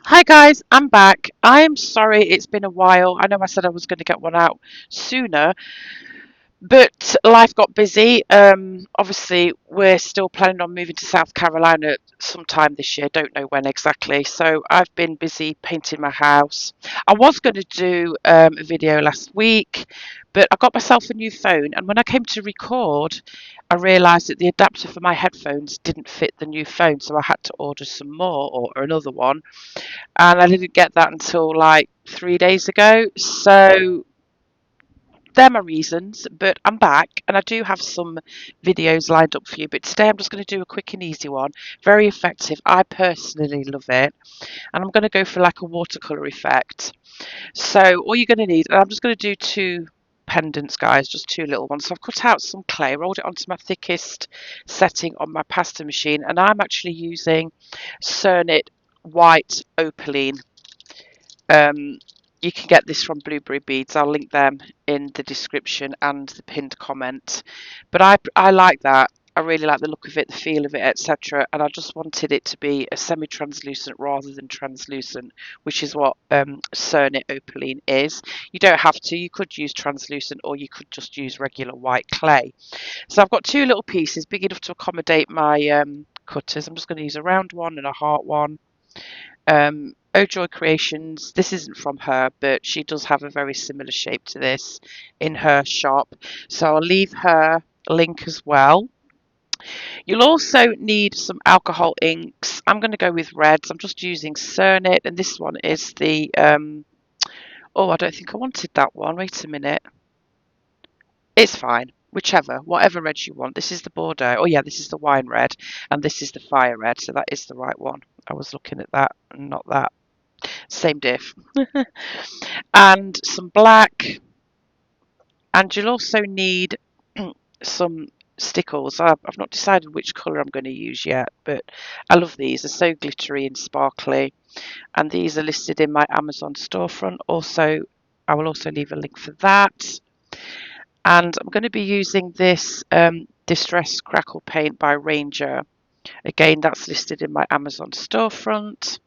Hi guys, I'm back. I am sorry it's been a while. I know I said I was going to get one out sooner, but life got busy. Obviously, we're still planning on moving to South Carolina sometime this year. Don't know when exactly. So I've been busy painting my house. I was going to do a video last week, but I got myself a new phone, and when I came to record, I realised that the adapter for my headphones didn't fit the new phone, so I had to order some more or another one, and I didn't get that until like 3 days ago. So they're my reasons, but I'm back and I do have some videos lined up for you. But today I'm just going to do a quick and easy one. Very effective. I personally love it. And I'm going to go for like a watercolour effect. So all you're going to need, and I'm just going to do two pendants, guys, just two little ones. So I've cut out some clay, rolled it onto my thickest setting on my pasta machine, and I'm actually using Cernit white opaline. um, you can get this from Blueberry Beads. I'll link them in the description and the pinned comment. But I like that. I really like the look of it, the feel of it, etc. And I just wanted it to be a semi-translucent rather than translucent, which is what Cernit Opaline is. You don't have to. You could use translucent or you could just use regular white clay. So I've got two little pieces big enough to accommodate my cutters. I'm just going to use a round one and a heart one. Oh Joy Creations, this isn't from her, but she does have a very similar shape to this in her shop. So I'll leave her link as well. You'll also need some alcohol inks. I'm going to go with reds. I'm just using Cernit, and this one is the, oh, I don't think I wanted that one. Wait a minute. It's fine. Whichever, whatever red you want. This is the Bordeaux. Oh, yeah, this is the wine red, and this is the fire red. So that is the right one. I was looking at that and not that. Same diff. And some black, and you'll also need some Stickles. I've not decided which colour I'm going to use yet, but I love these. They're so glittery and sparkly, and these are listed in my Amazon storefront. Also, I will also leave a link for that. And I'm going to be using this Distress Crackle paint by Ranger. Again, that's listed in my Amazon storefront.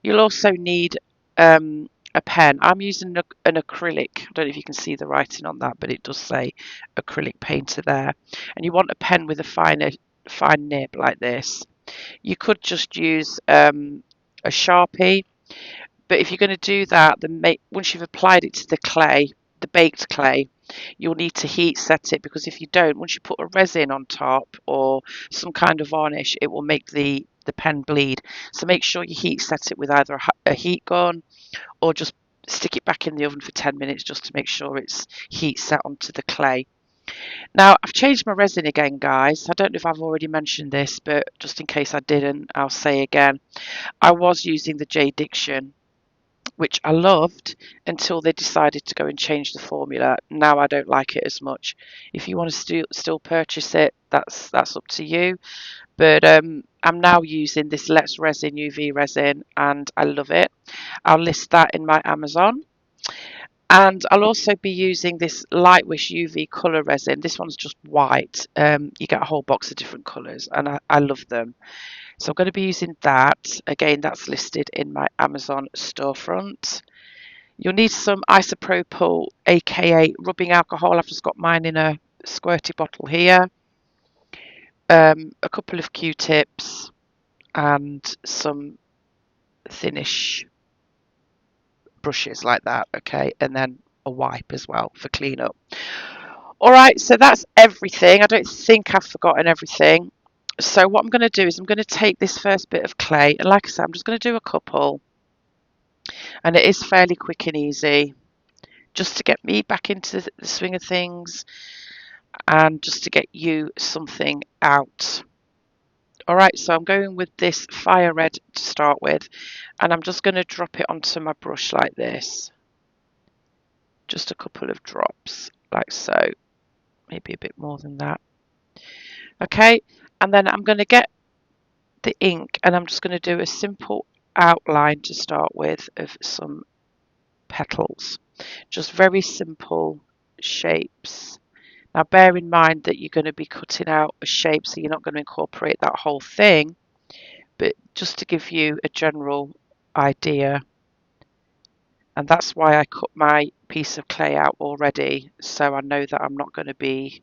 You'll also need a pen. I'm using an acrylic. I don't know if you can see the writing on that, but it does say acrylic painter there. And you want a pen with a fine nib like this. You could just use a Sharpie, but if you're going to do that, then once you've applied it to the clay, the baked clay, you'll need to heat set it, because if you don't, once you put a resin on top or some kind of varnish, it will make the pen bleed. So make sure you heat set it with either a heat gun or just stick it back in the oven for 10 minutes just to make sure it's heat set onto the clay. Now, I've changed my resin again, guys. I don't know if I've already mentioned this, but just in case I didn't, I'll say again. I was using the J Diction, which I loved until they decided to go and change the formula. Now I don't like it as much. If you want to still purchase it, that's up to you. But I'm now using this Let's Resin UV resin, and I love it. I'll list that in my Amazon. And I'll also be using this Lightwish UV colour resin. This one's just white. You get a whole box of different colours, and I love them. So I'm going to be using that. Again, that's listed in my Amazon storefront. You'll need some isopropyl, aka rubbing alcohol. I've just got mine in a squirty bottle here. A couple of Q-tips and some thinnish brushes like that, okay, and then a wipe as well for cleanup. All right, so that's everything. I don't think I've forgotten everything. So what I'm going to do is I'm going to take this first bit of clay, and like I said, I'm just going to do a couple, and it is fairly quick and easy, just to get me back into the swing of things and just to get you something out. All right, so I'm going with this fire red to start with, and I'm just going to drop it onto my brush like this. Just a couple of drops, like so, maybe a bit more than that. Okay, and then I'm going to get the ink, and I'm just going to do a simple outline to start with of some petals. Just very simple shapes. Now bear in mind that you're going to be cutting out a shape, so you're not going to incorporate that whole thing, but just to give you a general idea, and that's why I cut my piece of clay out already, so I know that I'm not going to be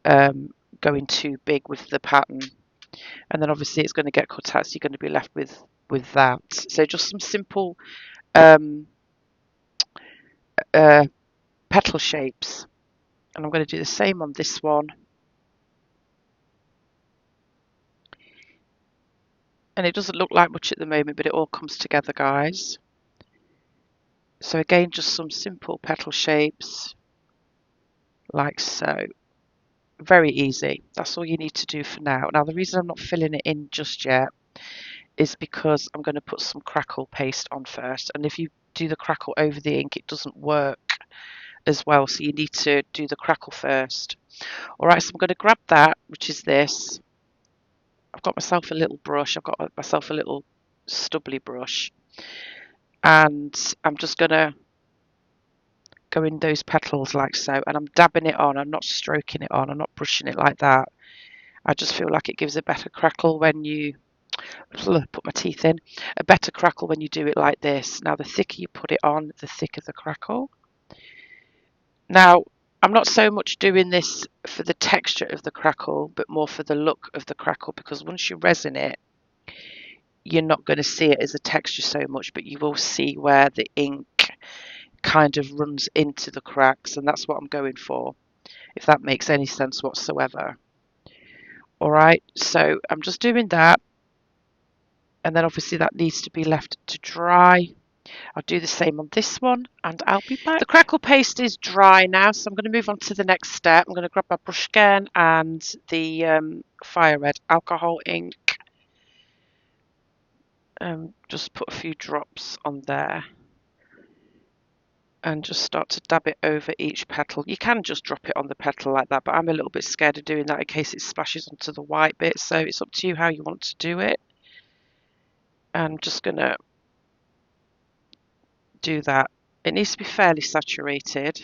going too big with the pattern. And then obviously it's going to get cut out, so you're going to be left with that. So just some simple petal shapes, and I'm going to do the same on this one. And it doesn't look like much at the moment, but it all comes together, guys. So again, just some simple petal shapes like so. Very easy. That's all you need to do for now. Now the reason I'm not filling it in just yet is because I'm going to put some crackle paste on first, and if you do the crackle over the ink it doesn't work as well, so you need to do the crackle first. Alright, so I'm going to grab that, which is this. I've got myself a little brush, I've got myself a little stubbly brush, and I'm just going to go in those petals like so, and I'm dabbing it on. I'm not stroking it on, I'm not brushing it like that. I just feel like it gives a better crackle when you put my teeth in, a better crackle when you do it like this. Now the thicker you put it on, the thicker the crackle. Now I'm not so much doing this for the texture of the crackle, but more for the look of the crackle, because once you resin it, you're not going to see it as a texture so much, but you will see where the ink kind of runs into the cracks, and that's what I'm going for, if that makes any sense whatsoever. Alright, so I'm just doing that, and then obviously that needs to be left to dry. I'll do the same on this one, and I'll be back. The crackle paste is dry now, so I'm going to move on to the next step. I'm going to grab my brush again and the fire red alcohol ink. Just put a few drops on there and just start to dab it over each petal. You can just drop it on the petal like that, but I'm a little bit scared of doing that in case it splashes onto the white bit, so it's up to you how you want to do it. I'm just going to do that. It needs to be fairly saturated.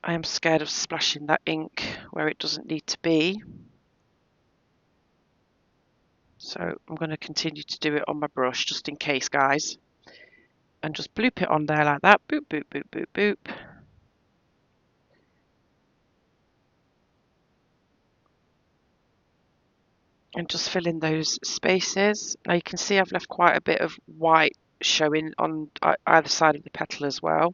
I am scared of splashing that ink where it doesn't need to be. So I'm going to continue to do it on my brush just in case, guys. And just bloop it on there like that. Boop, boop, boop, boop, boop. And just fill in those spaces. Now you can see I've left quite a bit of white showing on either side of the petal as well.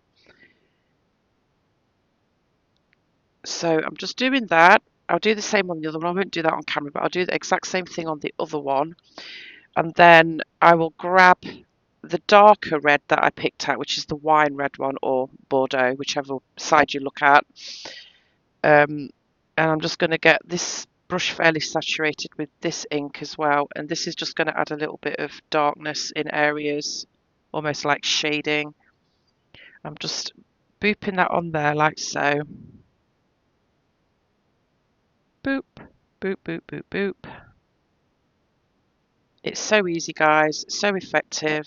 So I'm just doing that. I'll do the same on the other one. I won't do that on camera, but I'll do the exact same thing on the other one. And then I will grab the darker red that I picked out, which is the wine red one, or Bordeaux, whichever side you look at. And I'm just going to get this brush fairly saturated with this ink as well, and this is just going to add a little bit of darkness in areas, almost like shading. I'm just booping that on there like so. Boop, boop, boop, boop, boop. It's so easy, guys, so effective,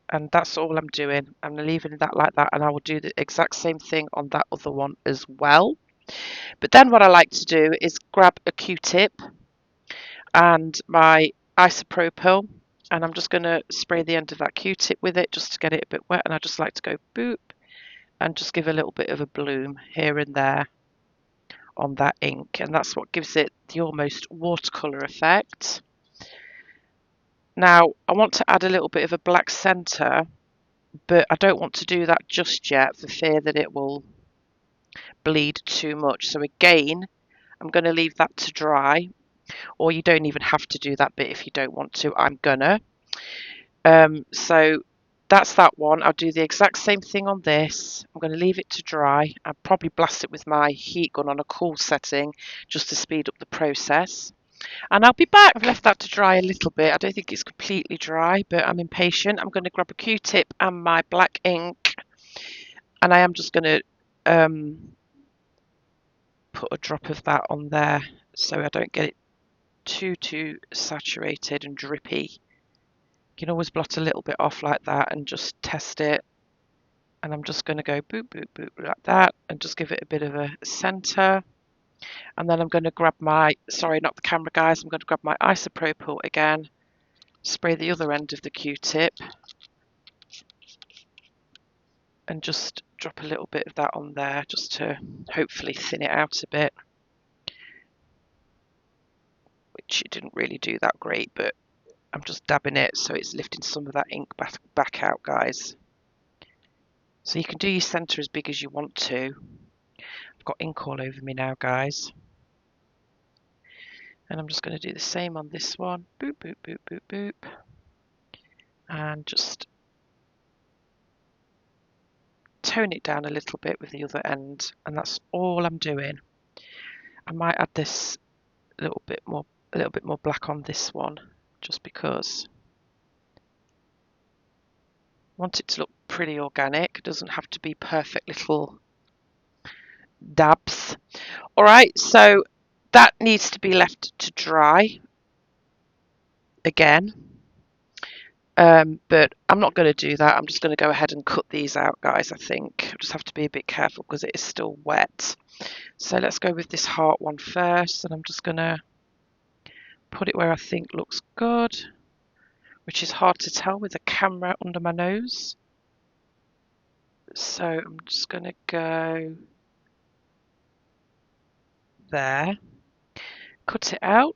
and that's all I'm doing. I'm leaving that like that, and I will do the exact same thing on that other one as well. But then what I like to do is grab a Q-tip and my isopropyl, and I'm just going to spray the end of that Q-tip with it just to get it a bit wet, and I just like to go boop and just give a little bit of a bloom here and there on that ink, and that's what gives it the almost watercolour effect. Now I want to add a little bit of a black centre, but I don't want to do that just yet for fear that it will bleed too much. So again, I'm going to leave that to dry, or you don't even have to do that bit if you don't want to. I'm gonna. So that's that one. I'll do the exact same thing on this. I'm going to leave it to dry. I'll probably blast it with my heat gun on a cool setting just to speed up the process. And I'll be back. I've left that to dry a little bit. I don't think it's completely dry, but I'm impatient. I'm going to grab a Q-tip and my black ink, and I am just going to put a drop of that on there so I don't get it too saturated and drippy. You can always blot a little bit off like that and just test it. And I'm just going to go boop, boop, boop like that and just give it a bit of a centre. And then I'm going to grab my, sorry, not the camera, guys, I'm going to grab my isopropyl again spray the other end of the Q-tip and just drop a little bit of that on there just to hopefully thin it out a bit, which it didn't really do that great, but I'm just dabbing it so it's lifting some of that ink back out, guys. So you can do your centre as big as you want to. I've got ink all over me now, guys. And I'm just going to do the same on this one. Boop, boop, boop, boop, boop. And just tone it down a little bit with the other end. And that's all I'm doing. I might add this a little bit more black on this one, just because I want it to look pretty organic. It doesn't have to be perfect little dabs. All right, so that needs to be left to dry again. But I'm not going to do that. I'm just going to go ahead and cut these out, guys. I think I just have to be a bit careful because it is still wet. So let's go with this heart one first, and I'm just going to put it where I think looks good, which is hard to tell with the camera under my nose. So I'm just going to go there, cut it out,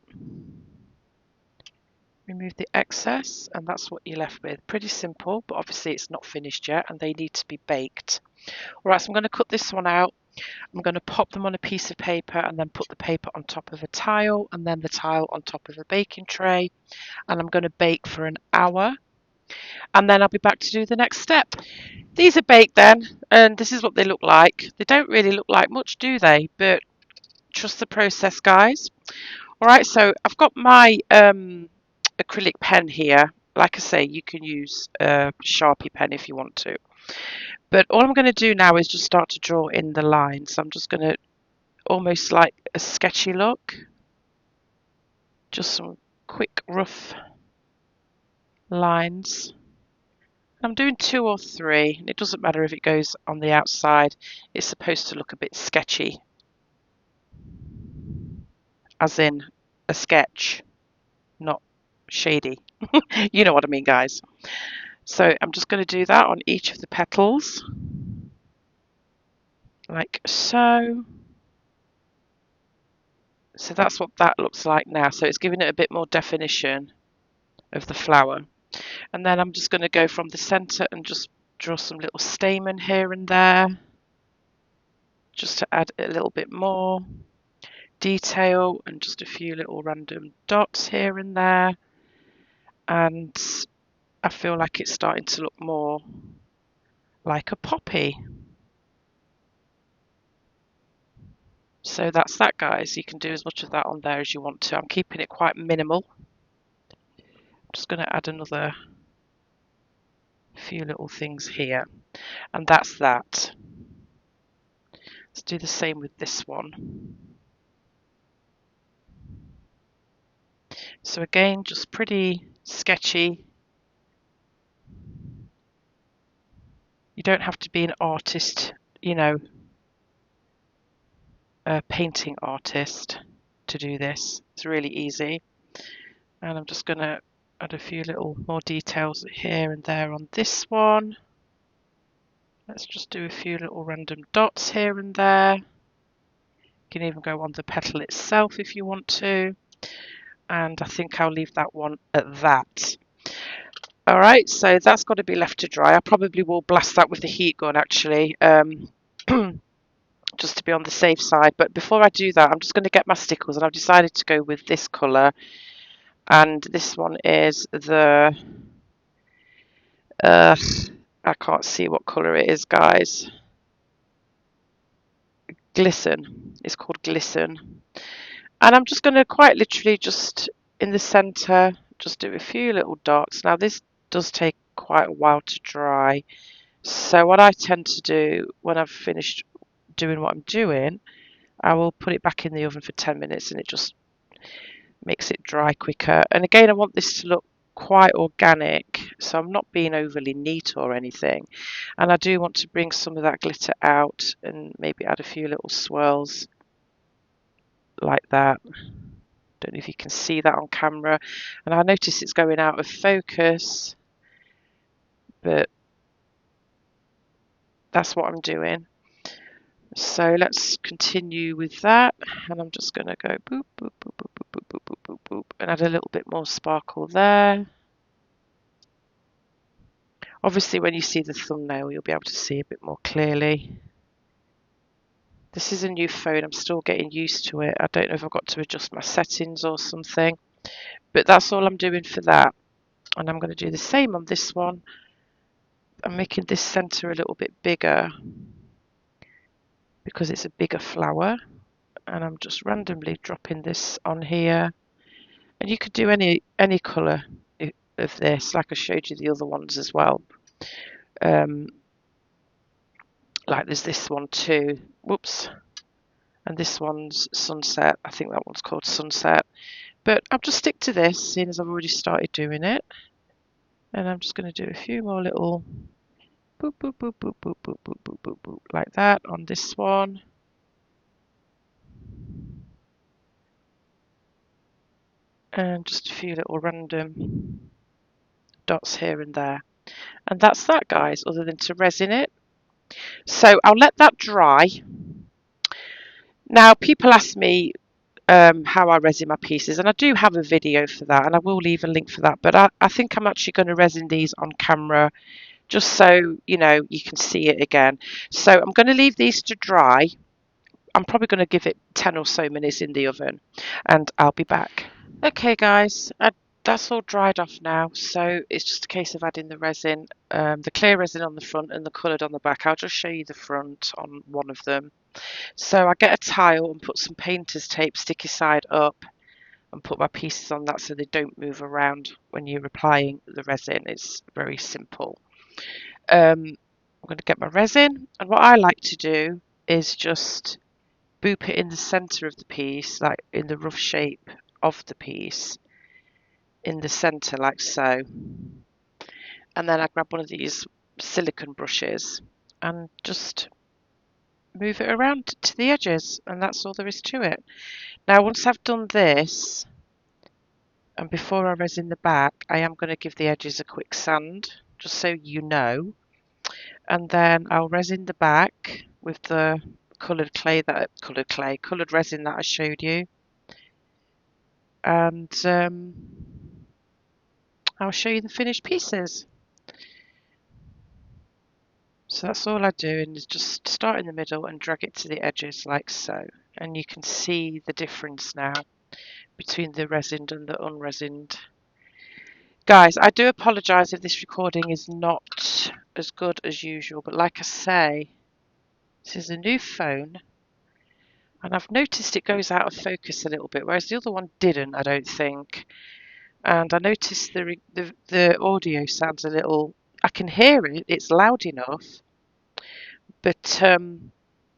remove the excess, and that's what you're left with. Pretty simple, but obviously it's not finished yet and they need to be baked. All right, so I'm going to cut this one out. I'm going to pop them on a piece of paper and then put the paper on top of a tile and then the tile on top of a baking tray, and I'm going to bake for an hour, and then I'll be back to do the next step. These are baked then, and this is what they look like. They don't really look like much, do they? But trust the process, guys. All right, so I've got my acrylic pen here. Like I say, you can use a Sharpie pen if you want to. But all I'm going to do now is just start to draw in the lines. So I'm just going to almost like a sketchy look. Just some quick rough lines. I'm doing 2 or 3. It doesn't matter if it goes on the outside. It's supposed to look a bit sketchy. As in a sketch, not shady. You know what I mean, guys. So I'm just going to do that on each of the petals, like so. So that's what that looks like now. So it's giving it a bit more definition of the flower. And then I'm just going to go from the centre and just draw some little stamen here and there, just to add a little bit more detail and just a few little random dots here and there. And I feel like it's starting to look more like a poppy. So that's that, guys. You can do as much of that on there as you want to. I'm keeping it quite minimal. I'm just going to add another few little things here, and that's that. Let's do the same with this one. So again, just pretty sketchy. You don't have to be an artist, you know, a painting artist to do this. It's really easy. And I'm just going to add a few little more details here and there on this one. Let's just do a few little random dots here and there. You can even go on the petal itself if you want to. And I think I'll leave that one at that. All right, so that's got to be left to dry. I probably will blast that with the heat gun, actually, just to be on the safe side. But before I do that, I'm just going to get my Stickles, and I've decided to go with this colour. And this one is the... I can't see what colour it is, guys. Glisten. It's called Glisten. And I'm just going to quite literally just in the centre, just do a few little dots. Now this does take quite a while to dry. So what I tend to do when I've finished doing what I'm doing, I will put it back in the oven for 10 minutes and it just makes it dry quicker. And again, I want this to look quite organic, so I'm not being overly neat or anything. And I do want to bring some of that glitter out and maybe add a few little swirls like that. Don't know if you can see that on camera, and I notice it's going out of focus, but that's what I'm doing. So let's continue with that, and I'm just going to go boop, boop, boop, boop, boop, boop, boop, boop, boop, boop, and add a little bit more sparkle there. Obviously, when you see the thumbnail, you'll be able to see a bit more clearly. This is a new phone. I'm still getting used to it. I don't know if I've got to adjust my settings or something, but that's all I'm doing for that. And I'm going to do the same on this one. I'm making this center a little bit bigger because it's a bigger flower, and I'm just randomly dropping this on here. And you could do any colour of this, like I showed you the other ones as well. Like there's this one too. Whoops. And this one's sunset. I think that one's called sunset. But I'll just stick to this, seeing as I've already started doing it. And I'm just going to do a few more little boop, boop, boop, boop, boop, boop, boop, boop, boop, boop, like that on this one. And just a few little random dots here and there. And that's that, guys, other than to resin it. So I'll let that dry. Now, people ask me how I resin my pieces, and I do have a video for that, and I will leave a link for that, but I think I'm actually going to resin these on camera just so you know you can see it again. So I'm going to leave these to dry. I'm probably going to give it 10 or so minutes in the oven, and I'll be back. Okay guys, that's all dried off now, so it's just a case of adding the resin, the clear resin on the front and the coloured on the back. I'll just show you the front on one of them. So I get a tile and put some painter's tape sticky side up and put my pieces on that so they don't move around when you're applying the resin. It's very simple. I'm going to get my resin, and what I like to do is just boop it in the centre of the piece, like in the rough shape of the piece, in the centre like so. And then I grab one of these silicone brushes and just move it around to the edges, and that's all there is to it. Now once I've done this, and before I resin the back, I am going to give the edges a quick sand, just so you know. And then I'll resin the back with the coloured resin that I showed you. And I'll show you the finished pieces. So that's all I do, and is just start in the middle and drag it to the edges like so. And you can see the difference now between the resined and the unresined. Guys, I do apologise if this recording is not as good as usual, but like I say, this is a new phone, and I've noticed it goes out of focus a little bit, whereas the other one didn't, I don't think. And I noticed the audio sounds a little, I can hear it, it's loud enough, but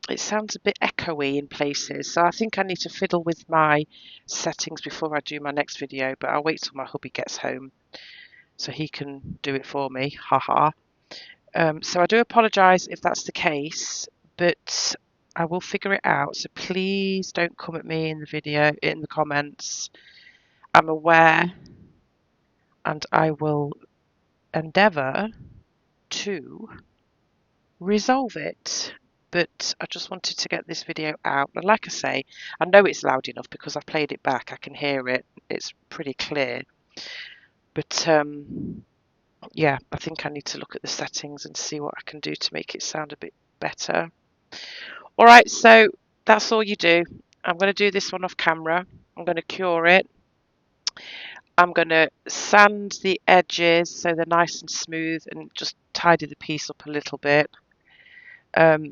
it sounds a bit echoey in places. So I think I need to fiddle with my settings before I do my next video, but I'll wait till my hubby gets home so he can do it for me, haha. So I do apologise if that's the case, but I will figure it out. So please don't come at me in the video, in the comments. I'm aware, and I will endeavour to resolve it. But I just wanted to get this video out. And like I say, I know it's loud enough because I've played it back. I can hear it. It's pretty clear. But yeah, I think I need to look at the settings and see what I can do to make it sound a bit better. All right, so that's all you do. I'm going to do this one off camera. I'm going to cure it. I'm going to sand the edges so they're nice and smooth, and just tidy the piece up a little bit.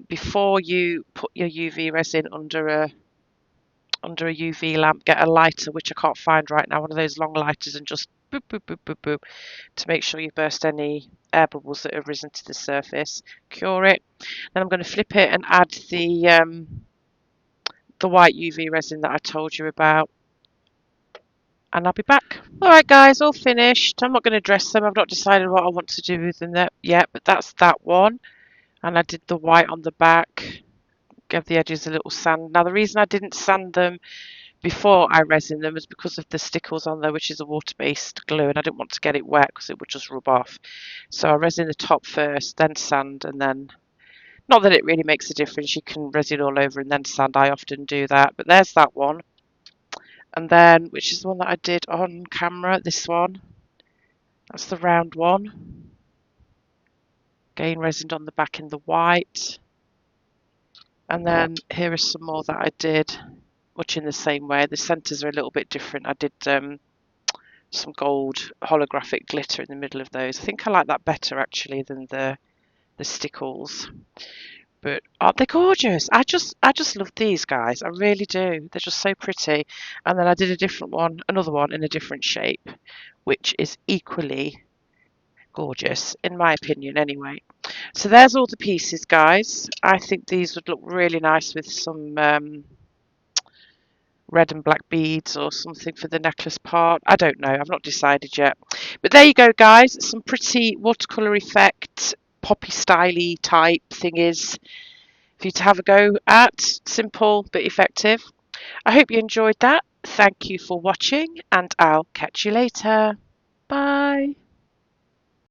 Before you put your UV resin under a UV lamp, get a lighter, which I can't find right now, one of those long lighters, and just boop, boop, boop, boop, boop, to make sure you burst any air bubbles that have risen to the surface. Cure it. Then I'm going to flip it and add the white UV resin that I told you about, and I'll be back. All right, guys, all finished. I'm not going to dress them. I've not decided what I want to do with them yet, but that's that one. And I did the white on the back, gave the edges a little sand. Now, the reason I didn't sand them before I resin them, was because of the Stickles on there, which is a water-based glue, and I didn't want to get it wet because it would just rub off. So I resin the top first, then sand, and then, not that it really makes a difference, you can resin all over and then sand. I often do that, but there's that one. And then, which is the one that I did on camera, this one. That's the round one. Again, resined on the back in the white. And then here are some more that I did, much in the same way. The centres are a little bit different. I did some gold holographic glitter in the middle of those. I think I like that better actually than the Stickles. But aren't they gorgeous? I just love these guys. I really do. They're just so pretty. And then I did a different one, another one in a different shape, which is equally gorgeous, in my opinion anyway. So there's all the pieces, guys. I think these would look really nice with some red and black beads or something for the necklace part. I don't know. I've not decided yet. But there you go, guys. Some pretty watercolour effect, poppy styly type thingies for you to have a go at. Simple but effective. I hope you enjoyed that. Thank you for watching, and I'll catch you later. Bye.